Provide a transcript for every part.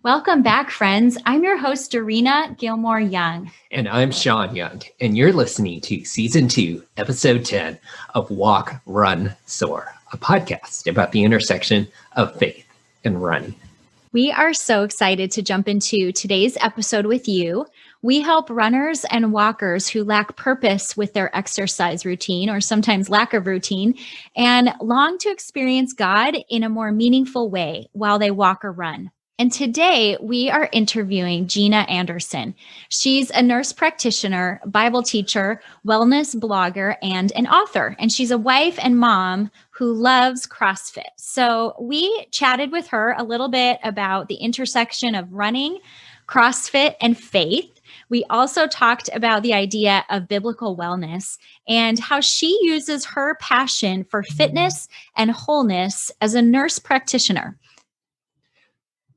Welcome back, friends. I'm your host, Dorena Gilmore-Young. And I'm Sean Young, and you're listening to Season 2, Episode 10 of Walk, Run, Soar, a podcast about the intersection of faith and running. We are so excited to jump into today's episode with you. We help runners and walkers who lack purpose with their exercise routine or sometimes lack of routine and long to experience God in a more meaningful way while they walk or run. And today we are interviewing Gena Anderson. She's a nurse practitioner, Bible teacher, wellness blogger, and an author. And she's a wife and mom who loves CrossFit. So we chatted with her a little bit about the intersection of running, CrossFit, and faith. We also talked about the idea of biblical wellness and how she uses her passion for fitness and wholeness as a nurse practitioner.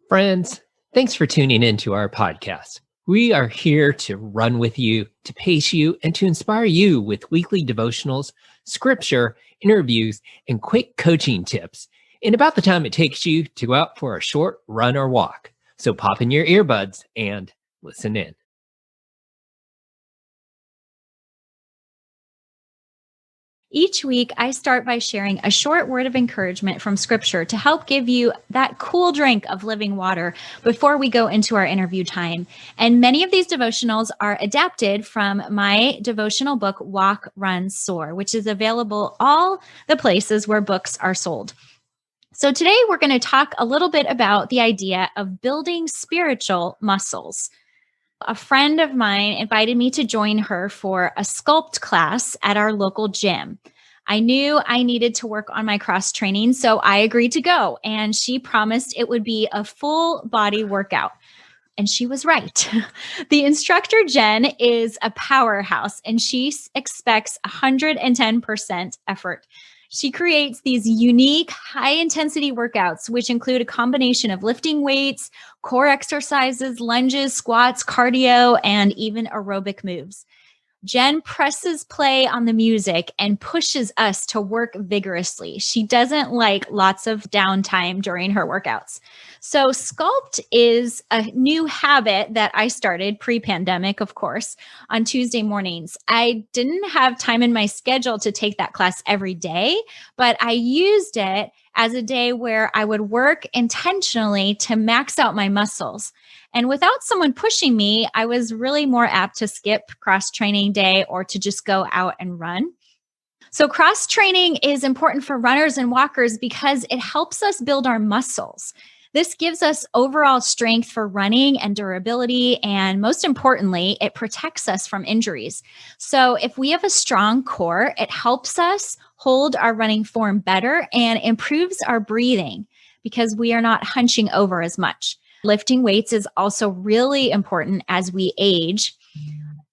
Friends, thanks for tuning in to our podcast. We are here to run with you, to pace you, and to inspire you with weekly devotionals, scripture, interviews, and quick coaching tips in about the time it takes you to go out for a short run or walk. So pop in your earbuds and listen in. Each week, I start by sharing a short word of encouragement from Scripture to help give you that cool drink of living water before we go into our interview time. And many of these devotionals are adapted from my devotional book, Walk, Run, Soar, which is available all the places where books are sold. So today, we're going to talk a little bit about the idea of building spiritual muscles. A friend of mine invited me to join her for a sculpt class at our local gym. I knew I needed to work on my cross training, so I agreed to go. And she promised it would be a full body workout. And she was right. The instructor, Jen, is a powerhouse, and she expects 110% effort. She creates these unique high-intensity workouts, which include a combination of lifting weights, core exercises, lunges, squats, cardio, and even aerobic moves. Jen presses play on the music and pushes us to work vigorously. She doesn't like lots of downtime during her workouts. So Sculpt is a new habit that I started pre-pandemic, of course, on Tuesday mornings. I didn't have time in my schedule to take that class every day, but I used it as a day where I would work intentionally to max out my muscles. And without someone pushing me, I was really more apt to skip cross-training day or to just go out and run. So cross-training is important for runners and walkers because it helps us build our muscles. This gives us overall strength for running and durability, and most importantly, it protects us from injuries. So if we have a strong core, it helps us hold our running form better and improves our breathing because we are not hunching over as much. Lifting weights is also really important as we age.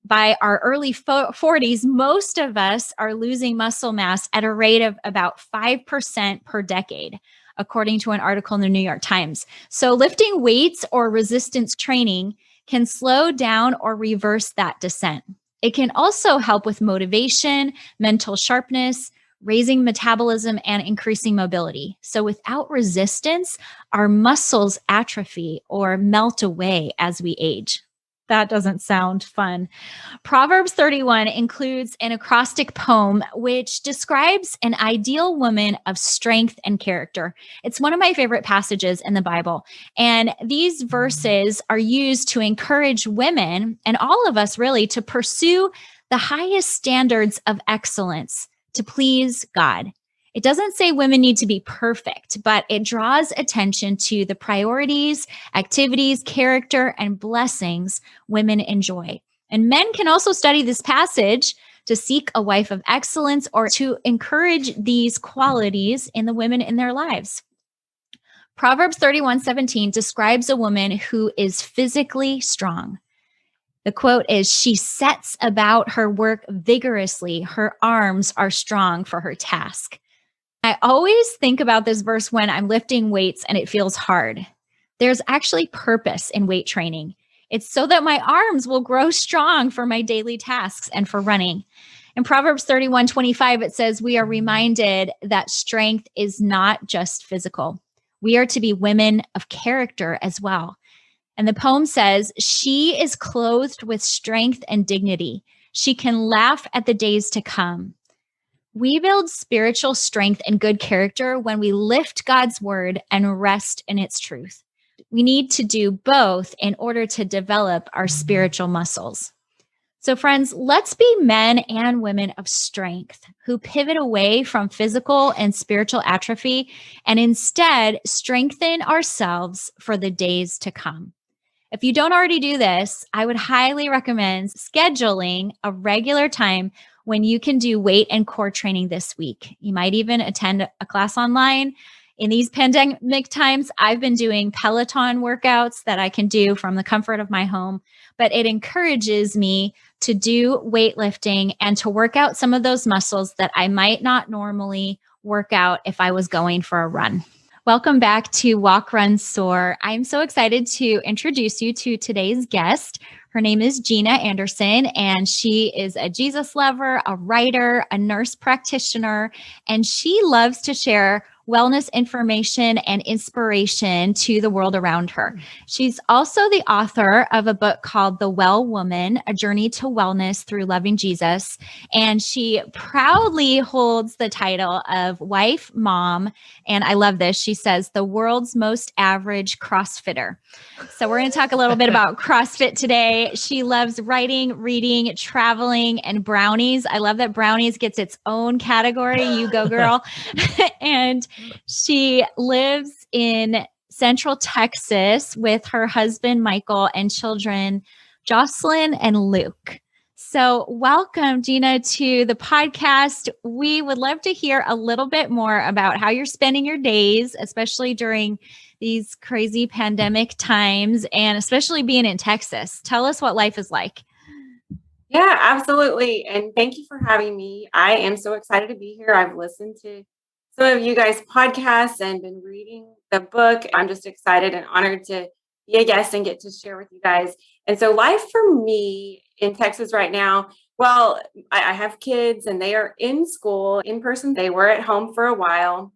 By our early 40s, most of us are losing muscle mass at a rate of about 5% per decade, according to an article in the New York Times. So lifting weights or resistance training can slow down or reverse that descent. It can also help with motivation, mental sharpness, raising metabolism, and increasing mobility. So without resistance, our muscles atrophy or melt away as we age. That doesn't sound fun. Proverbs 31 includes an acrostic poem which describes an ideal woman of strength and character. It's one of my favorite passages in the Bible. And these verses are used to encourage women and all of us really to pursue the highest standards of excellence to please God. It doesn't say women need to be perfect, but it draws attention to the priorities, activities, character, and blessings women enjoy. And men can also study this passage to seek a wife of excellence or to encourage these qualities in the women in their lives. Proverbs 31:17 describes a woman who is physically strong. The quote is, "She sets about her work vigorously. Her arms are strong for her task." I always think about this verse when I'm lifting weights and it feels hard. There's actually purpose in weight training. It's so that my arms will grow strong for my daily tasks and for running. In Proverbs 31:25, it says, we are reminded that strength is not just physical. We are to be women of character as well. And the poem says, "She is clothed with strength and dignity. She can laugh at the days to come." We build spiritual strength and good character when we lift God's word and rest in its truth. We need to do both in order to develop our spiritual muscles. So, friends, let's be men and women of strength who pivot away from physical and spiritual atrophy and instead strengthen ourselves for the days to come. If you don't already do this, I would highly recommend scheduling a regular time when you can do weight and core training this week. You might even attend a class online. In these pandemic times, I've been doing Peloton workouts that I can do from the comfort of my home, but it encourages me to do weightlifting and to work out some of those muscles that I might not normally work out if I was going for a run. Welcome back to Walk, Run, Soar. I'm so excited to introduce you to today's guest. Her name is Gena Anderson, and she is a Jesus lover, a writer, a nurse practitioner, and she loves to share wellness information and inspiration to the world around her. She's also the author of a book called The Well Woman, A Journey to Wellness Through Loving Jesus. And she proudly holds the title of wife, mom, and I love this. She says, the world's most average CrossFitter. So we're going to talk a little bit about CrossFit today. She loves writing, reading, traveling, and brownies. I love that brownies gets its own category. You go, girl. And she lives in Central Texas with her husband, Michael, and children, Jocelyn and Luke. So welcome, Gena, to the podcast. We would love to hear a little bit more about how you're spending your days, especially during these crazy pandemic times, and especially being in Texas. Tell us what life is like. Yeah, absolutely. And thank you for having me. I am so excited to be here. I've listened to some of you guys' podcasts and been reading the book. I'm just excited and honored to be a guest and get to share with you guys. And so life for me in Texas right now, well, I have kids and they are in school in person. They were at home for a while.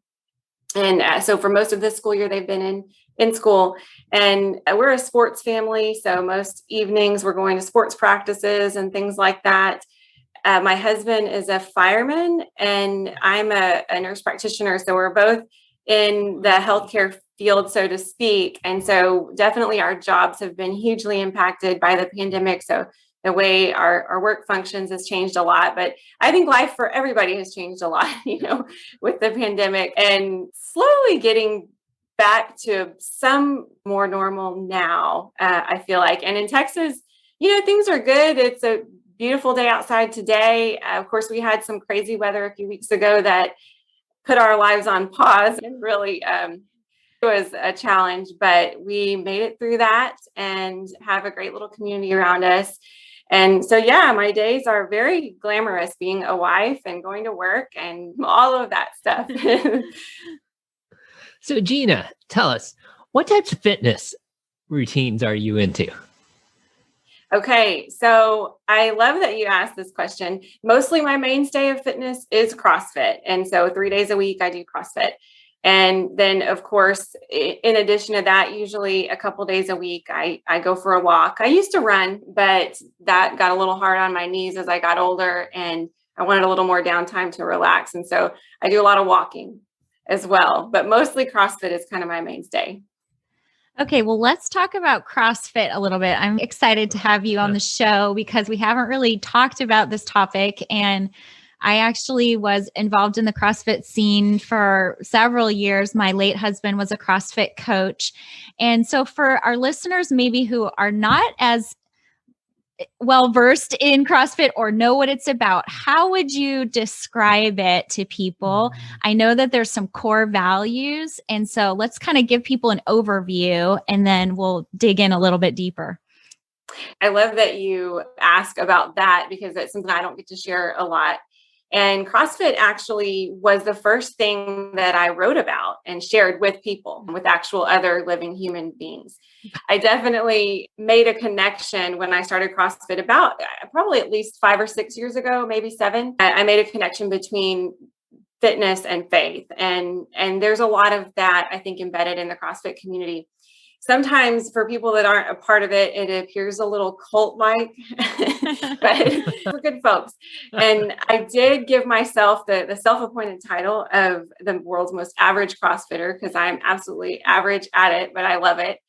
And so for most of this school year, they've been in school, and we're a sports family. So most evenings we're going to sports practices and things like that. My husband is a fireman and I'm a nurse practitioner. So we're both in the healthcare field, so to speak. And so definitely our jobs have been hugely impacted by the pandemic. So the way our work functions has changed a lot, but I think life for everybody has changed a lot, with the pandemic, and slowly getting back to some more normal now, I feel like. And in Texas, things are good. It's a beautiful day outside today. Of course, we had some crazy weather a few weeks ago that put our lives on pause and really it was a challenge, but we made it through that and have a great little community around us. And so, yeah, my days are very glamorous, being a wife and going to work and all of that stuff. So, Gena, tell us, what types of fitness routines are you into? Okay, so I love that you asked this question. Mostly my mainstay of fitness is CrossFit. And so 3 days a week I do CrossFit. And then, of course, in addition to that, usually a couple days a week, I go for a walk. I used to run, but that got a little hard on my knees as I got older and I wanted a little more downtime to relax. And so I do a lot of walking as well, but mostly CrossFit is kind of my mainstay. Okay, well, let's talk about CrossFit a little bit. I'm excited to have you on the show because we haven't really talked about this topic. And I actually was involved in the CrossFit scene for several years. My late husband was a CrossFit coach. And so for our listeners, maybe who are not as well versed in CrossFit or know what it's about, how would you describe it to people? I know that there's some core values. And so let's kind of give people an overview and then we'll dig in a little bit deeper. I love that you ask about that because it's something I don't get to share a lot. And CrossFit actually was the first thing that I wrote about and shared with people, with actual other living human beings. I definitely made a connection when I started CrossFit about probably at least 5 or 6 years ago, maybe 7. I made a connection between fitness and faith. And there's a lot of that, I think, embedded in the CrossFit community. sometimes for people that aren't a part of it, it appears a little cult-like, but for good folks. And I did give myself the self-appointed title of the world's most average CrossFitter because I'm absolutely average at it, but I love it.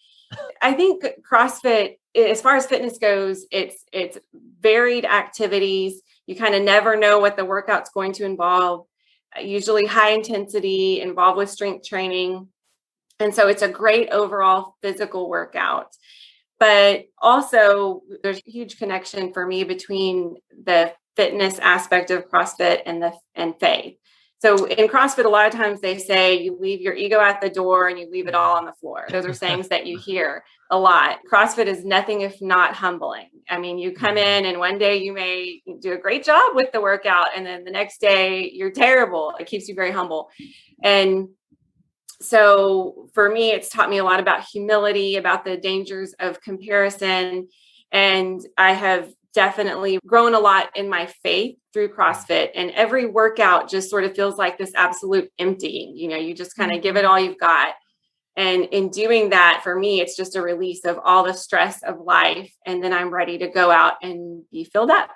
I think CrossFit, as far as fitness goes, it's varied activities. You kind of never know what the workout's going to involve. Usually high intensity, involved with strength training. And so it's a great overall physical workout. But also there's a huge connection for me between the fitness aspect of CrossFit and faith. So in CrossFit, a lot of times they say you leave your ego at the door and you leave it all on the floor. Those are sayings that you hear a lot. CrossFit is nothing if not humbling. I mean, you come in and one day you may do a great job with the workout, and then the next day you're terrible. It keeps you very humble. And so for me, it's taught me a lot about humility, about the dangers of comparison. And I have definitely grown a lot in my faith through CrossFit, and every workout just sort of feels like this absolute emptying. You just kind of give it all you've got. And in doing that, for me, it's just a release of all the stress of life. And then I'm ready to go out and be filled up.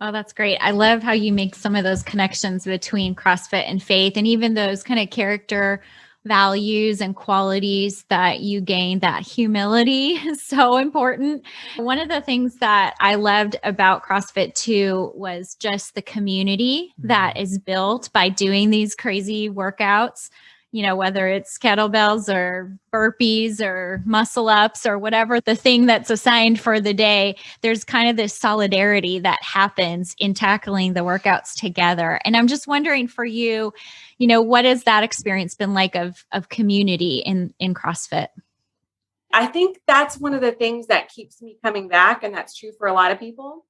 Oh, that's great. I love how you make some of those connections between CrossFit and faith, and even those kind of character values and qualities that you gain. That humility is so important. One of the things that I loved about CrossFit too was just the community that is built by doing these crazy workouts. Whether it's kettlebells or burpees or muscle ups or whatever the thing that's assigned for the day, there's kind of this solidarity that happens in tackling the workouts together. And I'm just wondering for you, what has that experience been like of community in CrossFit? I think that's one of the things that keeps me coming back. And that's true for a lot of people.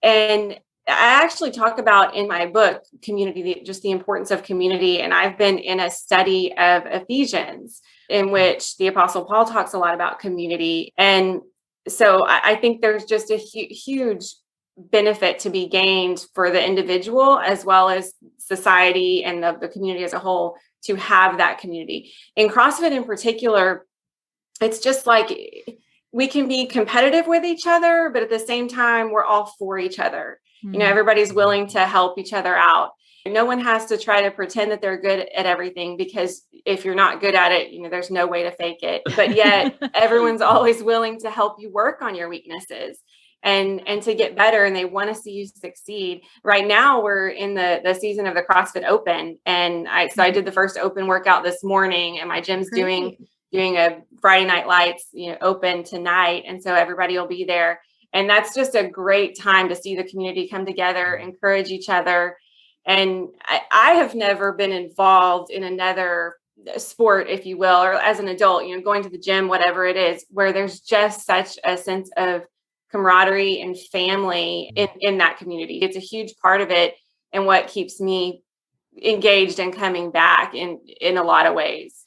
And I actually talk about in my book, community, just the importance of community. And I've been in a study of Ephesians in which the Apostle Paul talks a lot about community. And so I think there's just a huge benefit to be gained for the individual as well as society and the community as a whole to have that community. In CrossFit in particular, it's just like we can be competitive with each other, but at the same time, we're all for each other. Everybody's willing to help each other out. No one has to try to pretend that they're good at everything, because if you're not good at it, there's no way to fake it. But yet everyone's always willing to help you work on your weaknesses and to get better. And they want to see you succeed. Right now we're in the season of the CrossFit Open. And I did the first open workout this morning, and my gym's doing a Friday Night Lights, open tonight. And so everybody will be there. And that's just a great time to see the community come together, encourage each other. And I have never been involved in another sport, if you will, or as an adult, going to the gym, whatever it is, where there's just such a sense of camaraderie and family in that community. It's a huge part of it and what keeps me engaged and coming back in a lot of ways.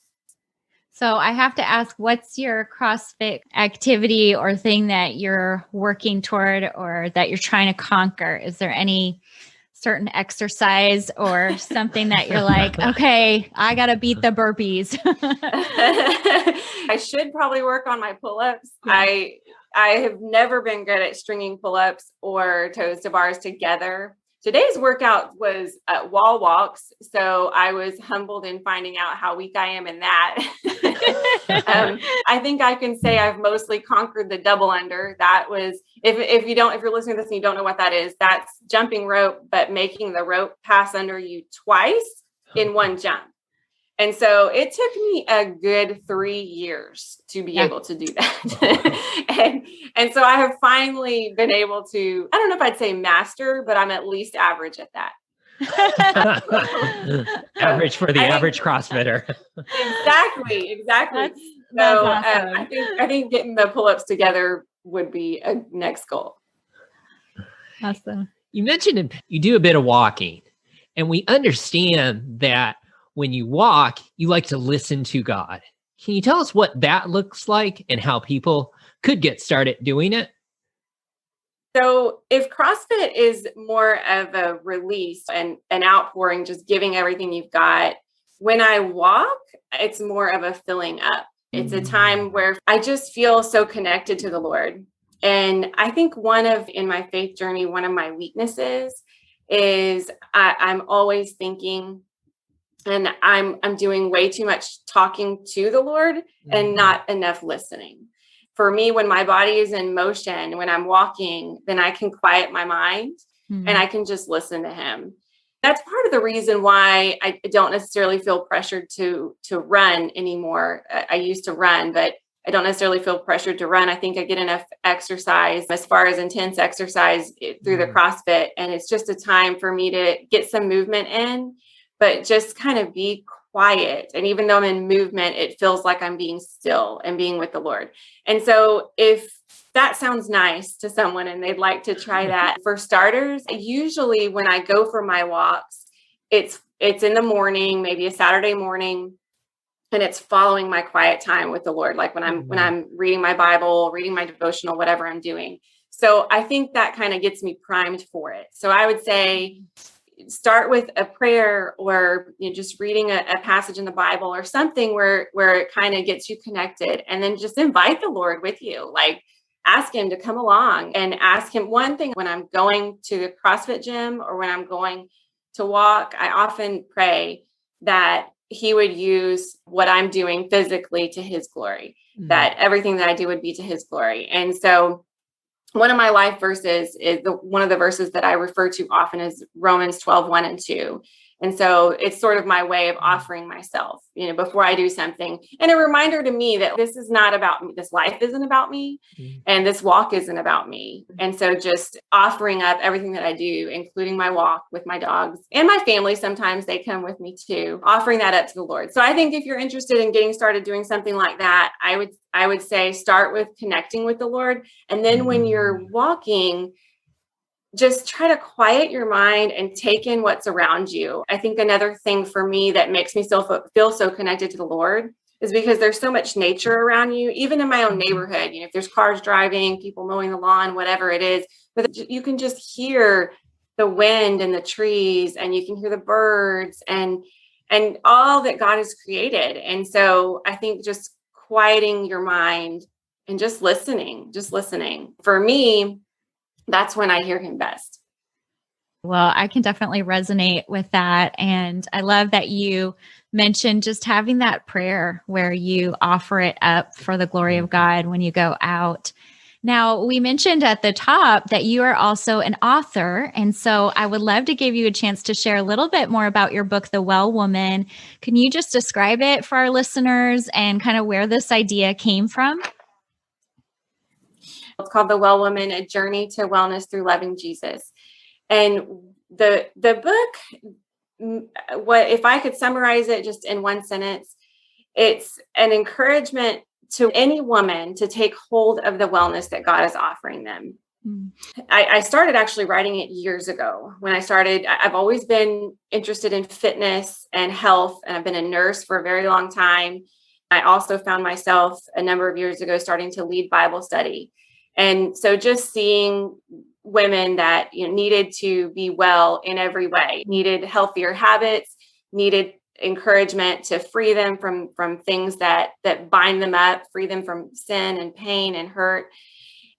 So I have to ask, what's your CrossFit activity or thing that you're working toward or that you're trying to conquer? Is there any certain exercise or something that you're like, okay, I got to beat the burpees? I should probably work on my pull-ups. I have never been good at stringing pull-ups or toes to bars together. Today's workout was wall walks, so I was humbled in finding out how weak I am in that. I think I can say I've mostly conquered the double under. That was, if you're listening to this and you don't know what that is, that's jumping rope, but making the rope pass under you twice in one jump. And so it took me a good 3 years to be able to do that. and so I have finally been able to, I don't know if I'd say master, but I'm at least average at that. Average for the average CrossFitter. Exactly. That's awesome. I think getting the pull-ups together would be a next goal. Awesome. You mentioned you do a bit of walking, and we understand that when you walk, you like to listen to God. Can you tell us what that looks like and how people could get started doing it? So if CrossFit is more of a release and an outpouring, just giving everything you've got, when I walk, it's more of a filling up. It's a time where I just feel so connected to the Lord. And I think in my faith journey, one of my weaknesses is I'm always thinking, and I'm doing way too much talking to the Lord and not enough listening. For me, when my body is in motion, when I'm walking, then I can quiet my mind and I can just listen to him. That's part of the reason why I don't necessarily feel pressured to run anymore. I used to run, but I don't necessarily feel pressured to run. I think I get enough exercise as far as intense exercise through the CrossFit. And it's just a time for me to get some movement in, but just kind of be quiet. And even though I'm in movement, it feels like I'm being still and being with the Lord. And so if that sounds nice to someone and they'd like to try that, for starters, usually when I go for my walks, it's in the morning, maybe a Saturday morning, and it's following my quiet time with the Lord, like when I'm reading my Bible, reading my devotional, whatever I'm doing. So I think that kind of gets me primed for it. So I would say start with a prayer, or just reading a passage in the Bible or something where it kind of gets you connected, and then just invite the Lord with you. Like, ask him to come along, and ask him one thing. When I'm going to the CrossFit gym or when I'm going to walk, I often pray that he would use what I'm doing physically to his glory, that everything that I do would be to his glory. And so one of my life verses is one of the verses that I refer to often as Romans 12:1-2. And so it's sort of my way of offering myself, before I do something. And a reminder to me that this is not about me. This life isn't about me. And this walk isn't about me. And so just offering up everything that I do, including my walk with my dogs and my family. Sometimes they come with me too, offering that up to the Lord. So I think if you're interested in getting started doing something like that, I would say start with connecting with the Lord. And then when you're walking, just try to quiet your mind and take in what's around you. I think another thing for me that makes me feel so connected to the Lord is because there's so much nature around you, even in my own neighborhood. If there's cars driving, people mowing the lawn, whatever it is, but you can just hear the wind and the trees, and you can hear the birds and all that God has created. And so I think just quieting your mind and just listening. For me, that's when I hear him best. Well, I can definitely resonate with that. And I love that you mentioned just having that prayer where you offer it up for the glory of God when you go out. Now, we mentioned at the top that you are also an author. And so I would love to give you a chance to share a little bit more about your book, The Well Woman. Can you just describe it for our listeners and kind of where this idea came from? It's called The Well Woman, A Journey to Wellness Through Loving Jesus. And the book, if I could summarize it just in one sentence, it's an encouragement to any woman to take hold of the wellness that God is offering them. I started actually writing it years ago. When I started, I've always been interested in fitness and health, and I've been a nurse for a very long time. I also found myself a number of years ago starting to lead Bible study. And so just seeing women that needed to be well in every way, needed healthier habits, needed encouragement to free them from things that bind them up, free them from sin and pain and hurt,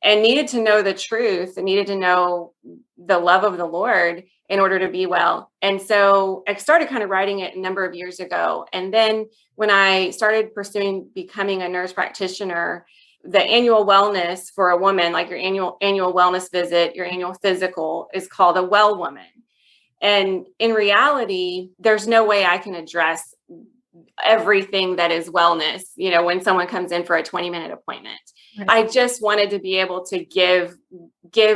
and needed to know the truth and needed to know the love of the Lord in order to be well. And so I started kind of writing it a number of years ago. And then when I started pursuing becoming a nurse practitioner, the annual wellness for a woman, like your annual wellness visit, your annual physical, is called a Well Woman. And in reality, there's no way I can address everything that is wellness, when someone comes in for a 20-minute appointment. Right. I just wanted to be able to give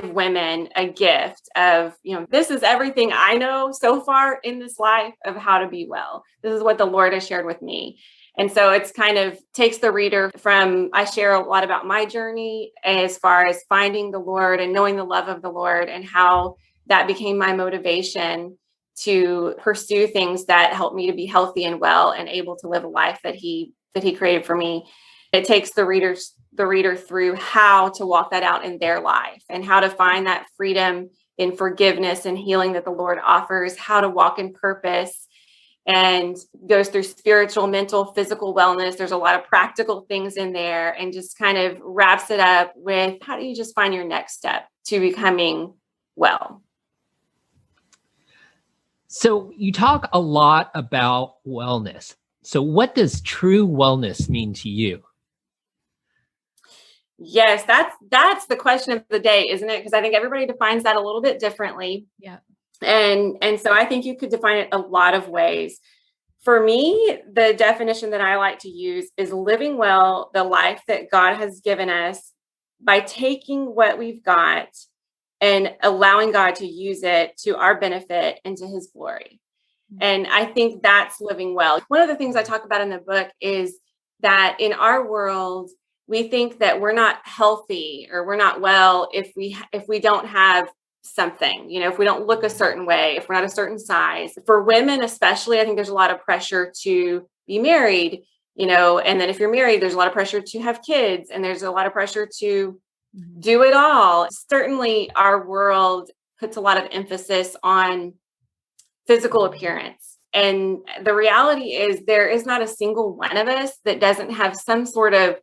women a gift of, this is everything I know so far in this life of how to be well. This is what the Lord has shared with me. And so it's kind of takes the reader I share a lot about my journey as far as finding the Lord and knowing the love of the Lord, and how that became my motivation to pursue things that help me to be healthy and well and able to live a life that he created for me. It takes the reader through how to walk that out in their life, and how to find that freedom in forgiveness and healing that the Lord offers, how to walk in purpose, and goes through spiritual, mental, physical wellness. There's a lot of practical things in there, and just kind of wraps it up with how do you just find your next step to becoming well. So you talk a lot about wellness. So what does true wellness mean to you? Yes, that's the question of the day, isn't it? Because I think everybody defines that a little bit differently. Yeah. And so I think you could define it a lot of ways. For me, the definition that I like to use is living well the life that God has given us by taking what we've got and allowing God to use it to our benefit and to his glory. And I think that's living well. One of the things I talk about in the book is that in our world, we think that we're not healthy or we're not well if we don't have something, if we don't look a certain way, if we're not a certain size. For women especially, I think there's a lot of pressure to be married, and then if you're married, there's a lot of pressure to have kids, and there's a lot of pressure to do it all. Certainly our world puts a lot of emphasis on physical appearance. And the reality is there is not a single one of us that doesn't have some sort of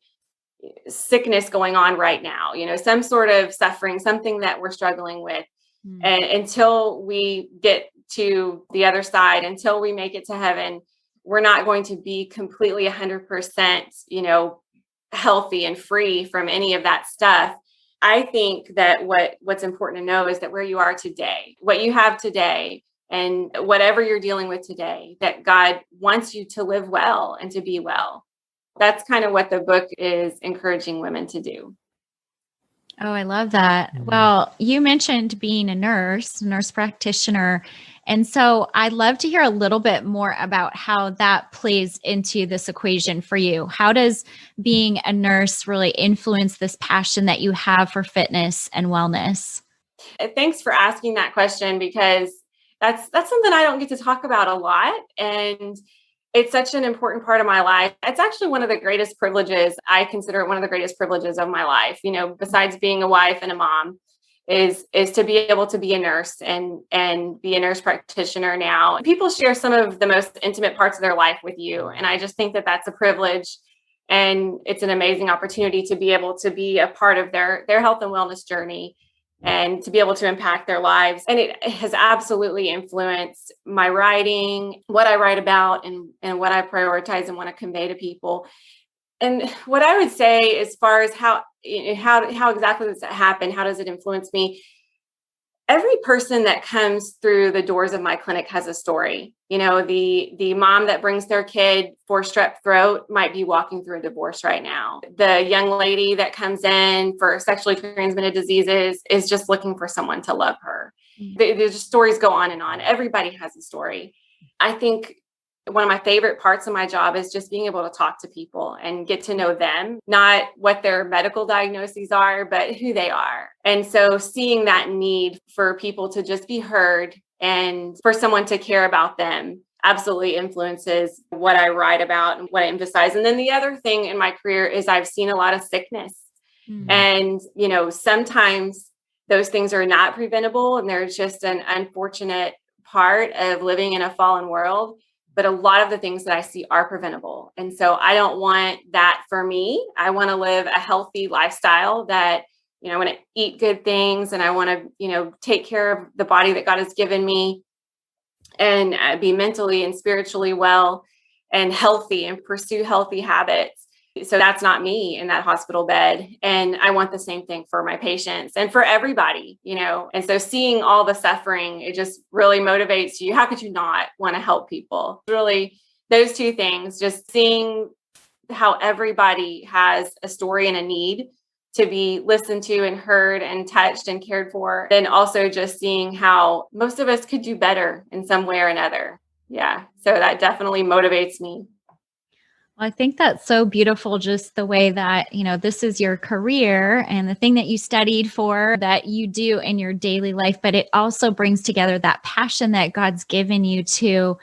sickness going on right now, some sort of suffering, something that we're struggling with. And until we get to the other side, until we make it to heaven, we're not going to be completely 100%, healthy and free from any of that stuff. I think that what's important to know is that where you are today, what you have today, and whatever you're dealing with today, that God wants you to live well and to be well. That's kind of what the book is encouraging women to do. Oh, I love that. Well, you mentioned being a nurse practitioner. And so I'd love to hear a little bit more about how that plays into this equation for you. How does being a nurse really influence this passion that you have for fitness and wellness? Thanks for asking that question, because that's something I don't get to talk about a lot. And it's such an important part of my life. It's actually one of the greatest privileges. I consider it one of the greatest privileges of my life, besides being a wife and a mom, is to be able to be a nurse and be a nurse practitioner now. People share some of the most intimate parts of their life with you. And I just think that that's a privilege. And it's an amazing opportunity to be able to be a part of their health and wellness journey, and to be able to impact their lives. And it has absolutely influenced my writing, what I write about, and what I prioritize and want to convey to people. And what I would say, as far as how exactly does that happen? How does it influence me? Every person that comes through the doors of my clinic has a story. The mom that brings their kid for strep throat might be walking through a divorce right now. The young lady that comes in for sexually transmitted diseases is just looking for someone to love her. The stories go on and on. Everybody has a story. I think one of my favorite parts of my job is just being able to talk to people and get to know them, not what their medical diagnoses are, but who they are. And so seeing that need for people to just be heard and for someone to care about them absolutely influences what I write about and what I emphasize. And then the other thing in my career is I've seen a lot of sickness. And, sometimes those things are not preventable, and they're just an unfortunate part of living in a fallen world. But a lot of the things that I see are preventable. And so I don't want that for me. I want to live a healthy lifestyle that, I want to eat good things, and I want to, take care of the body that God has given me, and be mentally and spiritually well and healthy and pursue healthy habits. So that's not me in that hospital bed. And I want the same thing for my patients and for everybody, and so seeing all the suffering, it just really motivates you. How could you not want to help people? Really, those two things, just seeing how everybody has a story and a need to be listened to and heard and touched and cared for. Then also just seeing how most of us could do better in some way or another. Yeah. So that definitely motivates me. I think that's so beautiful, just the way that, this is your career and the thing that you studied for, that you do in your daily life, but it also brings together that passion that God's given you to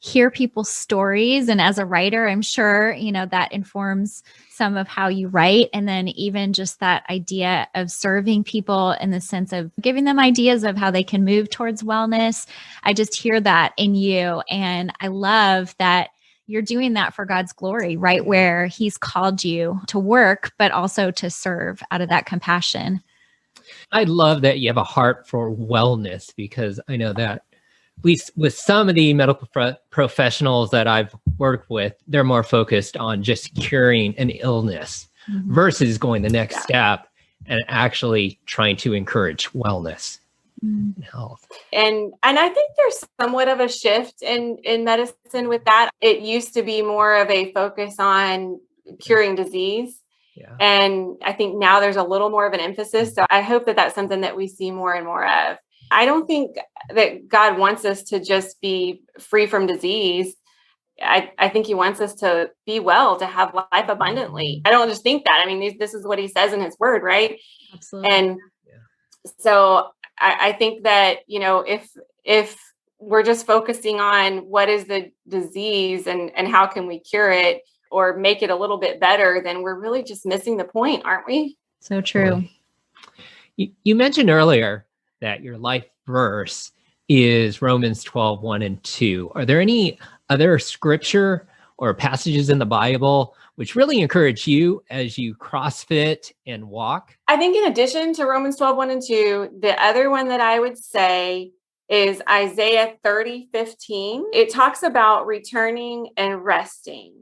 hear people's stories. And as a writer, I'm sure, that informs some of how you write. And then even just that idea of serving people in the sense of giving them ideas of how they can move towards wellness. I just hear that in you. And I love that you're doing that for God's glory, right where He's called you to work, but also to serve out of that compassion. I love that you have a heart for wellness, because I know that at least with some of the medical professionals that I've worked with, they're more focused on just curing an illness versus going the next step and actually trying to encourage wellness and health. And I think there's somewhat of a shift in medicine with that. It used to be more of a focus on curing disease. Yeah. And I think now there's a little more of an emphasis. So I hope that that's something that we see more and more of. I don't think that God wants us to just be free from disease. I think He wants us to be well, to have life abundantly. I don't just think that. I mean, this is what He says in His word, right? Absolutely. And so I think that, if we're just focusing on what is the disease and how can we cure it or make it a little bit better, then we're really just missing the point, aren't we? So true. You mentioned earlier that your life verse is Romans 12, 1 and 2. Are there any other scripture or passages in the Bible which really encourage you as you CrossFit and walk? I think in addition to Romans 12, 1 and 2, the other one that I would say is Isaiah 30:15. It talks about returning and resting.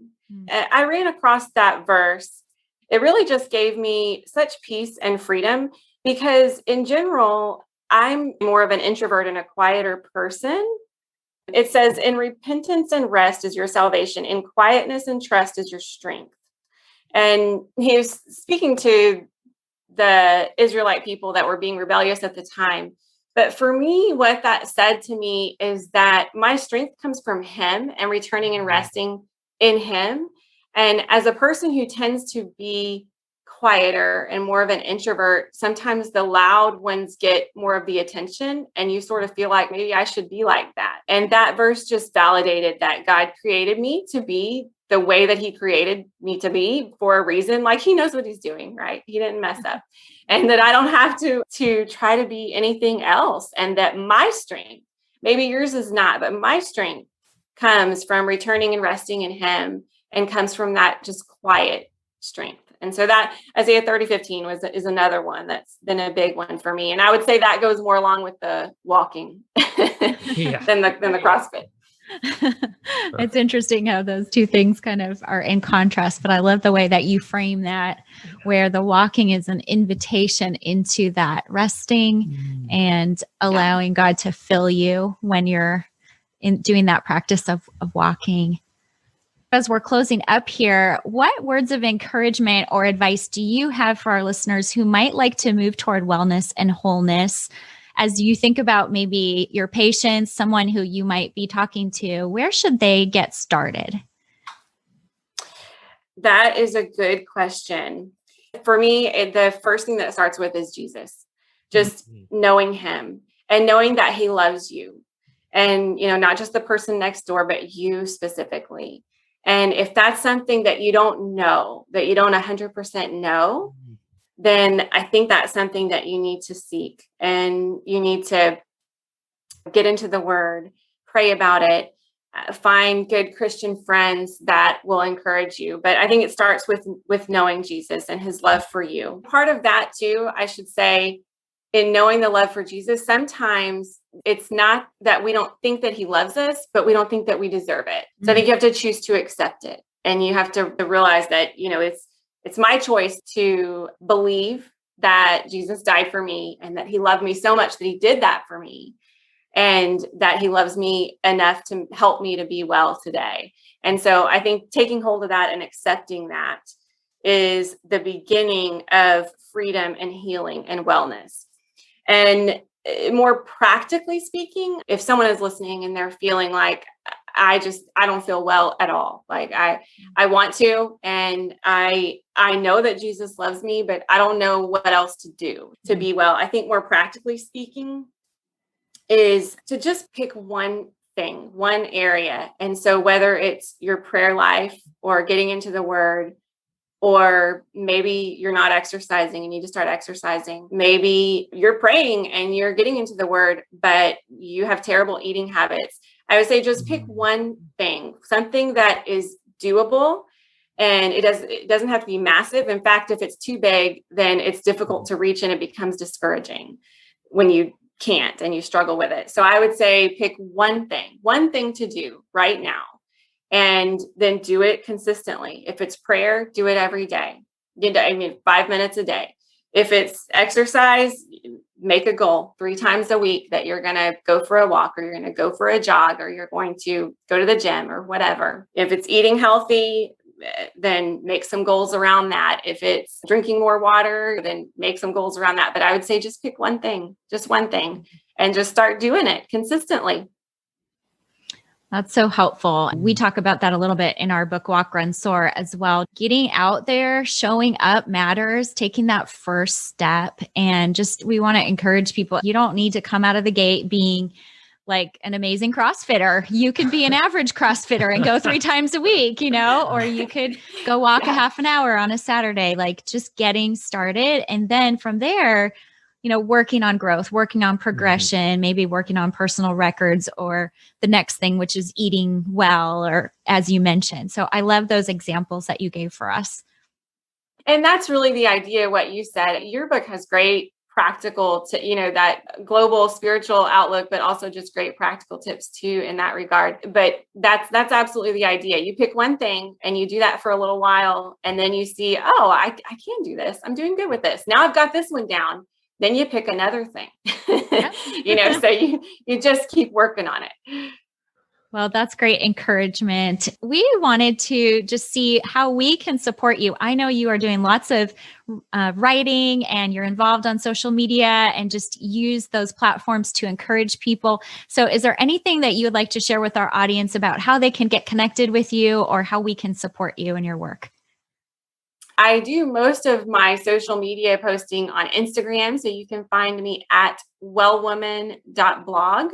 I ran across that verse. It really just gave me such peace and freedom, because in general, I'm more of an introvert and a quieter person. It says, in repentance and rest is your salvation. In quietness and trust is your strength. And he was speaking to the Israelite people that were being rebellious at the time. But for me, what that said to me is that my strength comes from Him and returning and resting in Him. And as a person who tends to be quieter and more of an introvert, sometimes the loud ones get more of the attention, and you sort of feel like maybe I should be like that. And that verse just validated that God created me to be the way that He created me to be for a reason. Like, He knows what He's doing, right? He didn't mess up. And that I don't have to try to be anything else. And that my strength, maybe yours is not, but my strength comes from returning and resting in Him, and comes from that just quiet strength. And so that Isaiah 30:15 is another one that's been a big one for me. And I would say that goes more along with the walking than the CrossFit. It's interesting how those two things kind of are in contrast, but I love the way that you frame that, where the walking is an invitation into that resting and allowing God to fill you when you're doing that practice of walking. As we're closing up here, what words of encouragement or advice do you have for our listeners who might like to move toward wellness and wholeness? As you think about maybe your patients, someone who you might be talking to, where should they get started? That is a good question. For me, the first thing that starts with is Jesus. Just knowing Him and knowing that He loves you. And, not just the person next door, but you specifically. And if that's something that you don't know, that you don't 100% know, then I think that's something that you need to seek, and you need to get into the Word, pray about it, find good Christian friends that will encourage you. But I think it starts with knowing Jesus and His love for you. Part of that too, I should say, in knowing the love for Jesus, sometimes it's not that we don't think that He loves us, but we don't think that we deserve it. So I think you have to choose to accept it. And you have to realize that, it's my choice to believe that Jesus died for me, and that He loved me so much that He did that for me, and that He loves me enough to help me to be well today. And so I think taking hold of that and accepting that is the beginning of freedom and healing and wellness. And more practically speaking, if someone is listening and they're feeling like, I don't feel well at all. Like I want to, and I know that Jesus loves me, but I don't know what else to do to be well. I think more practically speaking is to just pick one thing, one area. And so whether it's your prayer life or getting into the word, or maybe you're not exercising and you need to start exercising. Maybe you're praying and you're getting into the word, but you have terrible eating habits. I would say just pick one thing, something that is doable. And it doesn't have to be massive. In fact, if it's too big, then it's difficult to reach and it becomes discouraging when you can't and you struggle with it. So I would say pick one thing to do right now. And then do it consistently. If it's prayer, do it every day. 5 minutes a day. If it's exercise, make a goal 3 times a week that you're going to go for a walk, or you're going to go for a jog, or you're going to go to the gym, or whatever. If it's eating healthy, then make some goals around that. If it's drinking more water, then make some goals around that. But I would say just pick one thing, and just start doing it consistently. That's so helpful. We talk about that a little bit in our book, Walk, Run, Soar as well. Getting out there, showing up matters, taking that first step. And we want to encourage people. You don't need to come out of the gate being like an amazing CrossFitter. You could be an average CrossFitter and go 3 times a week, or you could go walk a half an hour on a Saturday, like just getting started. And then from there, working on growth, working on progression, maybe working on personal records, or the next thing, which is eating well, or as you mentioned. So I love those examples that you gave for us. And that's really the idea, what you said. Your book has great practical, that global spiritual outlook, but also just great practical tips too in that regard. But that's absolutely the idea. You pick one thing and you do that for a little while, and then you see, oh, I can do this. I'm doing good with this. Now I've got this one down. Then you pick another thing, so you just keep working on it. Well, that's great encouragement. We wanted to just see how we can support you. I know you are doing lots of writing, and you're involved on social media, and just use those platforms to encourage people. So is there anything that you would like to share with our audience about how they can get connected with you, or how we can support you in your work? I do most of my social media posting on Instagram. So you can find me at wellwoman.blog.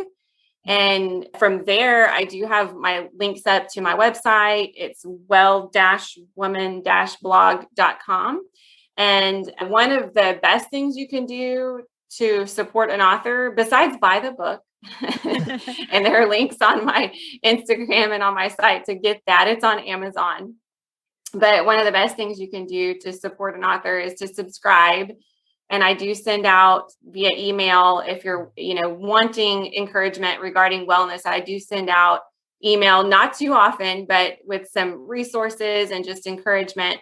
And from there, I do have my links up to my website. It's well-woman-blog.com. And one of the best things you can do to support an author, besides buy the book, and there are links on my Instagram and on my site to get that. It's on Amazon. But one of the best things you can do to support an author is to subscribe. And I do send out via email, if you're, wanting encouragement regarding wellness, I do send out email, not too often, but with some resources and just encouragement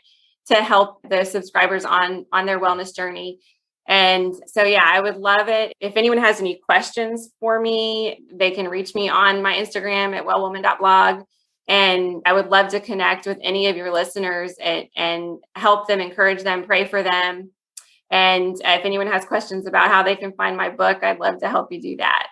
to help the subscribers on their wellness journey. And so, I would love it. If anyone has any questions for me, they can reach me on my Instagram at wellwoman.blog. And I would love to connect with any of your listeners and help them, encourage them, pray for them. And if anyone has questions about how they can find my book, I'd love to help you do that.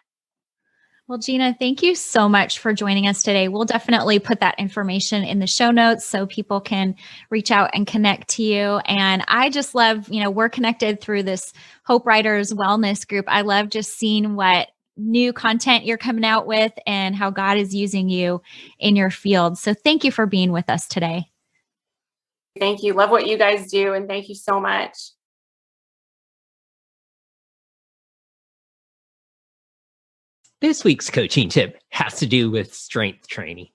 Well, Gena, thank you so much for joining us today. We'll definitely put that information in the show notes so people can reach out and connect to you. And I just love, we're connected through this Hope Writers Wellness group. I love just seeing what new content you're coming out with and how God is using you in your field. So thank you for being with us today. Thank you. Love what you guys do. And thank you so much. This week's coaching tip has to do with strength training.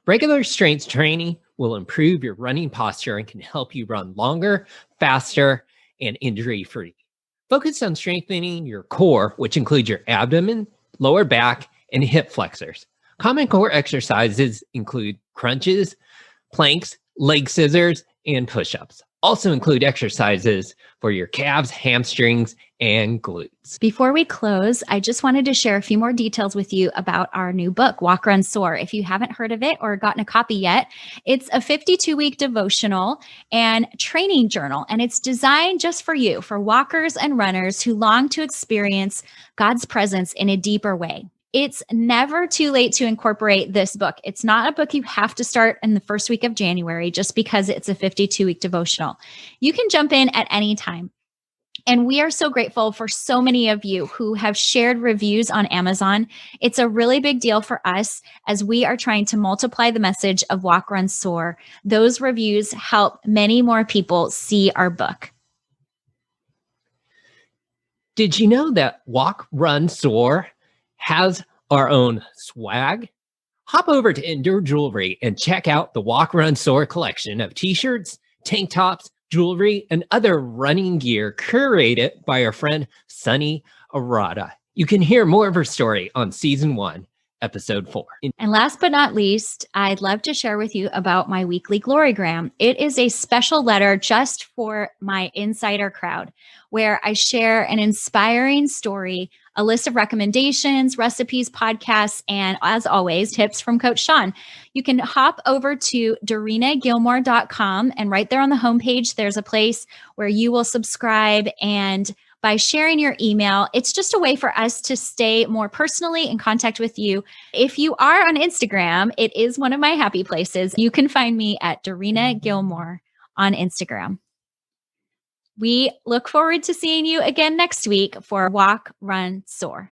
Regular strength training will improve your running posture and can help you run longer, faster, and injury-free. Focus on strengthening your core, which includes your abdomen, lower back, and hip flexors. Common core exercises include crunches, planks, leg scissors, and push-ups. Also include exercises for your calves, hamstrings, and glutes. Before we close, I just wanted to share a few more details with you about our new book, Walk, Run, Soar. If you haven't heard of it or gotten a copy yet, it's a 52-week devotional and training journal, and it's designed just for you, for walkers and runners who long to experience God's presence in a deeper way. It's never too late to incorporate this book. It's not a book you have to start in the first week of January just because it's a 52-week devotional. You can jump in at any time. And we are so grateful for so many of you who have shared reviews on Amazon. It's a really big deal for us as we are trying to multiply the message of Walk, Run, Soar. Those reviews help many more people see our book. Did you know that Walk, Run, Soar has our own swag? Hop over to Endure Jewelry and check out the Walk, Run, Soar collection of t-shirts, tank tops, jewelry, and other running gear curated by our friend Sunny Arata. You can hear more of her story on Season 1, Episode 4. And last but not least, I'd love to share with you about my weekly Glorygram. It is a special letter just for my insider crowd, where I share an inspiring story, a list of recommendations, recipes, podcasts, and as always, tips from Coach Sean. You can hop over to DarenaGilmore.com, and right there on the homepage, there's a place where you will subscribe. And by sharing your email, it's just a way for us to stay more personally in contact with you. If you are on Instagram, it is one of my happy places. You can find me at Darena Gilmore on Instagram. We look forward to seeing you again next week for Walk, Run, Soar.